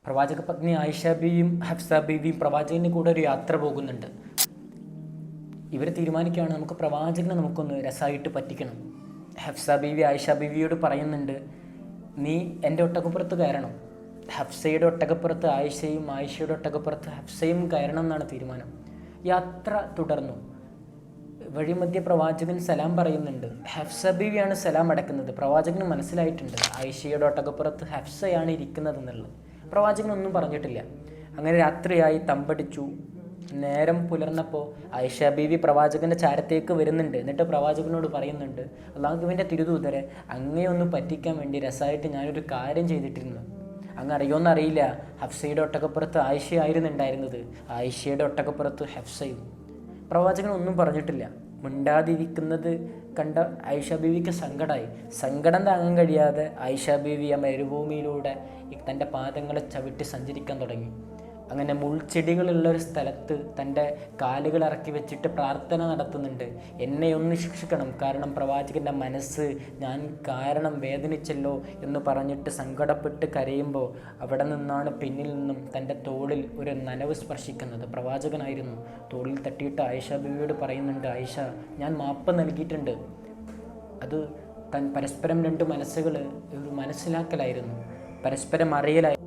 പ്രവാചക പത്നി ആയിഷ ബീവിയും ഹഫ്സ ബീവിയും പ്രവാചകൻ്റെ കൂടെ ഒരു യാത്ര പോകുന്നുണ്ട്. ഇവർ തീരുമാനിക്കുകയാണ്, നമുക്ക് പ്രവാചകനെ നമുക്കൊന്ന് രസമായിട്ട് പറ്റിക്കണം. ഹഫ്സ ബീവി ആയിഷ ബീവിയോട് പറയുന്നുണ്ട്, നീ എൻ്റെ ഒട്ടകപ്പുറത്ത് കയറണം. ഹഫ്സയുടെ ഒട്ടകപ്പുറത്ത് ആയിഷയും ആയിഷയുടെ ഒട്ടകപ്പുറത്ത് ഹഫ്സയും കയറണം എന്നാണ് തീരുമാനം. യാത്ര തുടർന്നു. വഴിമധ്യ പ്രവാചകൻ സലാം പറയുന്നുണ്ട്. ഹഫ്സ ബീവിയാണ് സലാം അടക്കുന്നത്. പ്രവാചകന് മനസ്സിലായിട്ടുണ്ട് ആയിഷയുടെ ഒട്ടകപ്പുറത്ത് ഹഫ്സയാണ് ഇരിക്കുന്നതെന്നുള്ളത്. പ്രവാചകനൊന്നും പറഞ്ഞിട്ടില്ല. അങ്ങനെ രാത്രിയായി, തമ്പടിച്ചു. നേരം പുലർന്നപ്പോൾ ആയിഷ ബീവി പ്രവാചകൻ്റെ ചാരത്തേക്ക് വരുന്നുണ്ട്. എന്നിട്ട് പ്രവാചകനോട് പറയുന്നുണ്ട്, അള്ളാഹുവിൻ്റെ തിരുദൂതരെ, അങ്ങേ ഒന്ന് പറ്റിക്കാൻ വേണ്ടി രസമായിട്ട് ഞാനൊരു കാര്യം ചെയ്തിട്ടിരുന്നു. അങ്ങ് അറിയോന്നറിയില്ല, ഹഫ്സയുടെ ഒട്ടകപ്പുറത്ത് ആയിഷയായിരുന്നു ഉണ്ടായിരുന്നത്, ആയിഷയുടെ ഒട്ടകപ്പുറത്ത് ഹഫ്സയും. പ്രവാചകൻ ഒന്നും പറഞ്ഞിട്ടില്ല. മിണ്ടാതിരിക്കുന്നത് കണ്ട ആയിഷ ബീവിക്ക് സങ്കടമായി. സങ്കടം താങ്ങാൻ കഴിയാതെ ആയിഷ ബീവി ആ മരുഭൂമിയിലൂടെ തൻ്റെ പാദങ്ങളെ ചവിട്ടി സഞ്ചരിക്കാൻ തുടങ്ങി. അങ്ങനെ മുൾച്ചെടികളുള്ളൊരു സ്ഥലത്ത് തൻ്റെ കാലുകൾ ഇറക്കി വെച്ചിട്ട് പ്രാർത്ഥന നടത്തുന്നുണ്ട്. എന്നെ ഒന്ന് ശിക്ഷിക്കണം, കാരണം പ്രവാചകൻ്റെ മനസ്സ് ഞാൻ കാരണം വേദനിച്ചല്ലോ എന്ന് പറഞ്ഞിട്ട് സങ്കടപ്പെട്ട് കരയുമ്പോൾ അവിടെ നിന്നാണ് പിന്നിൽ നിന്നും തൻ്റെ തോളിൽ ഒരു നനവ് സ്പർശിക്കുന്നത്. പ്രവാചകനായിരുന്നു. തോളിൽ തട്ടിയിട്ട് ആയിഷ ബീവിയോട് പറയുന്നുണ്ട്, ആയിഷ, ഞാൻ മാപ്പ് നൽകിയിട്ടുണ്ട്. അത് പരസ്പരം രണ്ട് മനസ്സുകൾ ഒരു മനസ്സിലാക്കലായിരുന്നു, പരസ്പരം അറിയലായിരുന്നു.